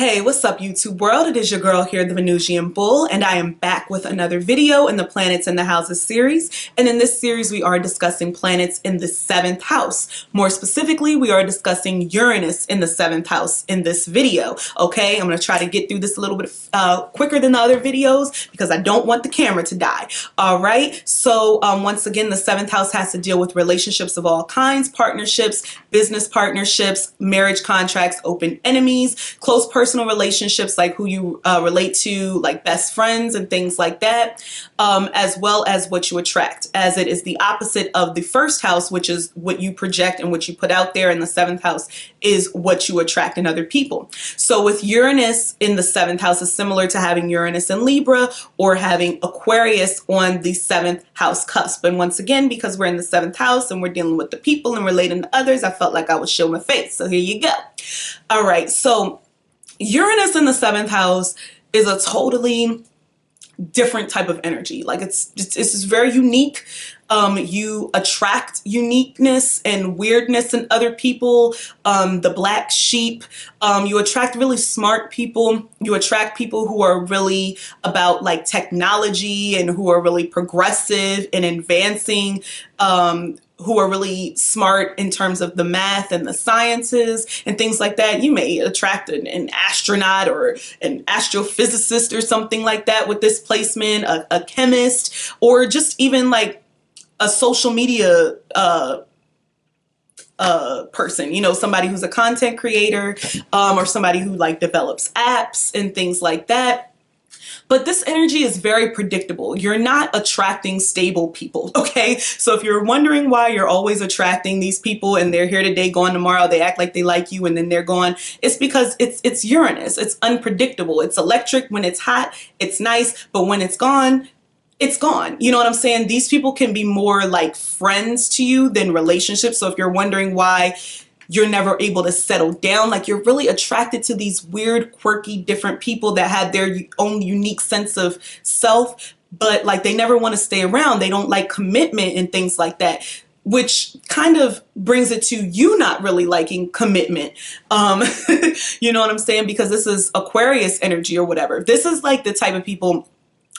Hey, what's up YouTube world? It is your girl here, the Venusian Bull, and I am back with another video in the Planets in the Houses series. And in this series, we are discussing planets in the 7th house. More specifically, we are discussing Uranus in the 7th house in this video. Okay, I'm going to try to get through this a little bit quicker than the other videos because I don't want the camera to die. All right, so once again, the 7th house has to deal with relationships of all kinds, partnerships, business partnerships, marriage contracts, open enemies, close personal relationships like who you relate to, like best friends and things like that, as well as what you attract, as it is the opposite of the 1st house, which is what you project and what you put out there, and the 7th house is what you attract in other people. So with Uranus in the 7th house is similar to having Uranus in Libra or having Aquarius on the 7th house cusp. And once again, because we're in the 7th house and we're dealing with the people and relating to others, I felt like I would show my face. So here you go. All right, so Uranus in the 7th house is a totally different type of energy. Like it's just very unique. You attract uniqueness and weirdness in other people, the black sheep. You attract really smart people. You attract people who are really about like technology and who are really progressive and advancing, who are really smart in terms of the math and the sciences and things like that. You may attract an astronaut or an astrophysicist or something like that with this placement, a chemist, or just even like a social media person, you know, somebody who's a content creator, or somebody who like develops apps and things like that. But this energy is very predictable. You're not attracting stable people, okay? So if you're wondering why you're always attracting these people and they're here today, gone tomorrow, they act like they like you and then they're gone, it's because it's Uranus. It's unpredictable. It's electric. When it's hot, it's nice, but when it's gone, it's gone. You know what I'm saying? These people can be more like friends to you than relationships. So if you're wondering why you're never able to settle down, like you're really attracted to these weird, quirky, different people that have their own unique sense of self, but like they never want to stay around. They don't like commitment and things like that, which kind of brings it to you not really liking commitment. You know what I'm saying? Because this is Aquarius energy or whatever. This is like the type of people,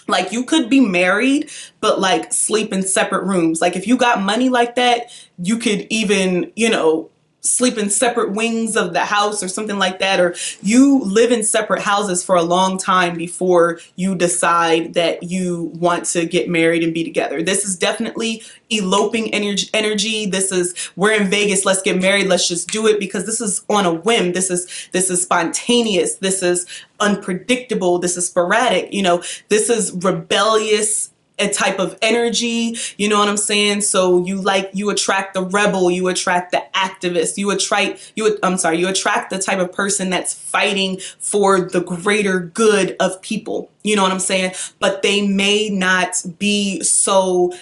like you could be married, but like sleep in separate rooms. Like if you got money like that, you could even, you know, sleep in separate wings of the house or something like that, or you live in separate houses for a long time before you decide that you want to get married and be together. This is definitely eloping energy. This is, we're in Vegas, let's get married, let's just do it, because this is on a whim. This is spontaneous. This is unpredictable. This is sporadic. You know, this is rebellious, a type of energy, you know what I'm saying? So you attract the rebel, you attract the activist, you attract the type of person that's fighting for the greater good of people, you know what I'm saying? But they may not be so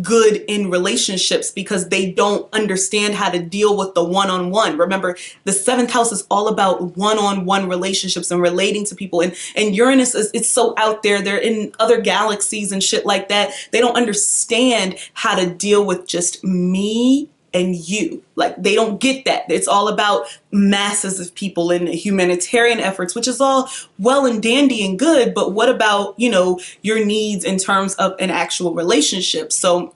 good in relationships because they don't understand how to deal with the one-on-one. Remember, the 7th house is all about one-on-one relationships and relating to people. And Uranus it's so out there. They're in other galaxies and shit like that. They don't understand how to deal with just me and you. Like they don't get that. It's all about masses of people and humanitarian efforts, which is all well and dandy and good. But what about, you know, your needs in terms of an actual relationship? So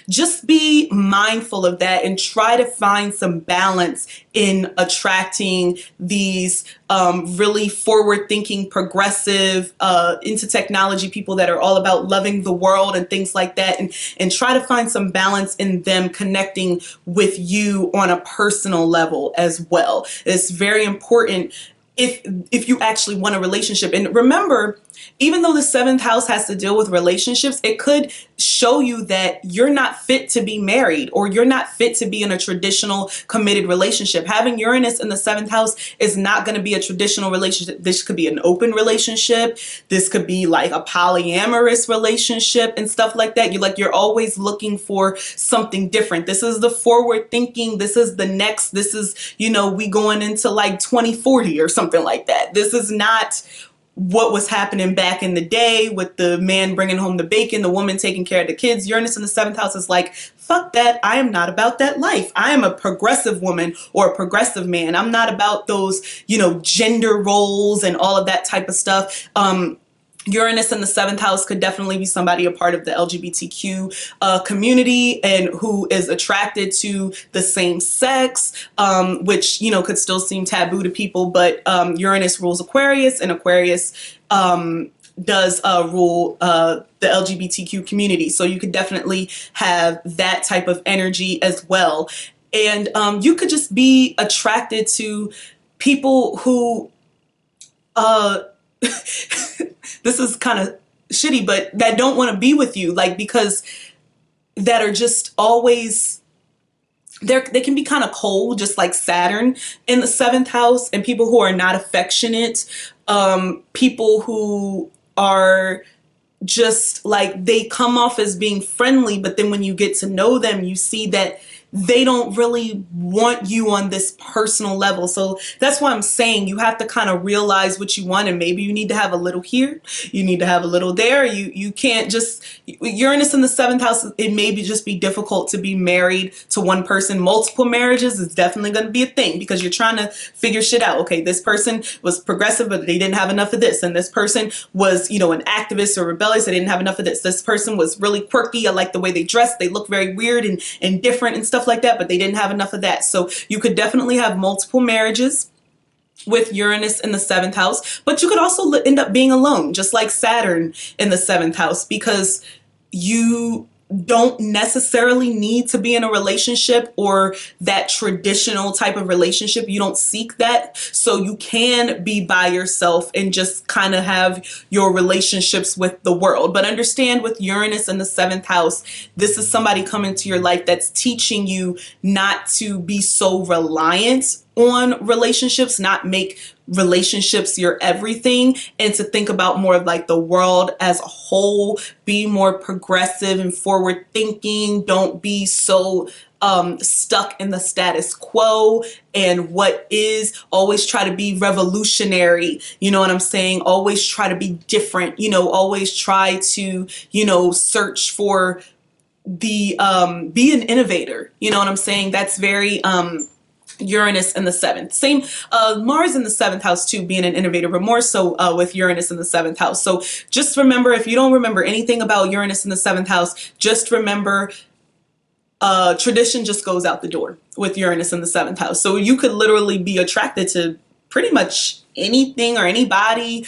just be mindful of that and try to find some balance in attracting these really forward-thinking, progressive, into technology people that are all about loving the world and things like that, and try to find some balance in them connecting with you on a personal level as well. It's very important if you actually want a relationship. And remember, even though the 7th house has to deal with relationships, it could show you that you're not fit to be married or you're not fit to be in a traditional committed relationship. Having Uranus in the 7th house is not going to be a traditional relationship. This could be an open relationship. This could be like a polyamorous relationship and stuff like that. You're always looking for something different. This is the forward thinking. This is the next. This is, you know, we going into like 2040 or something like that. This is not what was happening back in the day with the man bringing home the bacon, the woman taking care of the kids. Uranus in the seventh house is like, fuck that. I am not about that life. I am a progressive woman or a progressive man. I'm not about those, gender roles and all of that type of stuff. Uranus in the seventh house could definitely be somebody a part of the LGBTQ community and who is attracted to the same sex, which, could still seem taboo to people. But Uranus rules Aquarius, and Aquarius does rule the LGBTQ community. So you could definitely have that type of energy as well. And you could just be attracted to people who this is kind of shitty, but that don't want to be with you, like, because that are just always they can be kind of cold, just like Saturn in the seventh house, and people who are not affectionate, people who are just like, they come off as being friendly, but then when you get to know them, you see that they don't really want you on this personal level. So that's why I'm saying you have to kind of realize what you want, and maybe you need to have a little here, you need to have a little there. You can't just, Uranus in the seventh house, it may just be difficult to be married to one person. Multiple marriages is definitely going to be a thing, because you're trying to figure shit out. Okay, this person was progressive, but they didn't have enough of this. And this person was, an activist or rebellious. They didn't have enough of this. This person was really quirky. I like the way they dressed. They look very weird and different and stuff like that, but they didn't have enough of that. So you could definitely have multiple marriages with Uranus in the seventh house, but you could also end up being alone, just like Saturn in the seventh house, because you don't necessarily need to be in a relationship or that traditional type of relationship. You don't seek that. So you can be by yourself and just kind of have your relationships with the world. But understand, with Uranus in the seventh house, this is somebody coming to your life that's teaching you not to be so reliant on relationships, not make relationships your everything, and to think about more of like the world as a whole. Be more progressive and forward thinking. Don't be so stuck in the status quo and what is. Always try to be revolutionary. You know what I'm saying? Always try to be different. Always try to, search for the be an innovator. You know what I'm saying? That's very Uranus in the seventh. Same, Mars in the seventh house too, being an innovator, but more so with Uranus in the seventh house. So just remember, if you don't remember anything about Uranus in the seventh house, just remember tradition just goes out the door with Uranus in the seventh house. So you could literally be attracted to pretty much anything or anybody.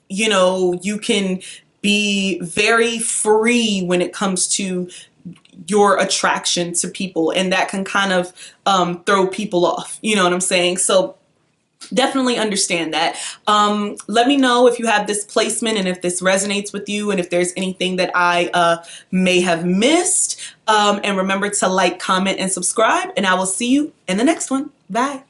You can be very free when it comes to your attraction to people, and that can kind of throw people off. You know what I'm saying? So definitely understand that. Let me know if you have this placement and if this resonates with you, and if there's anything that I may have missed. And remember to like, comment, and subscribe, and I will see you in the next one. Bye.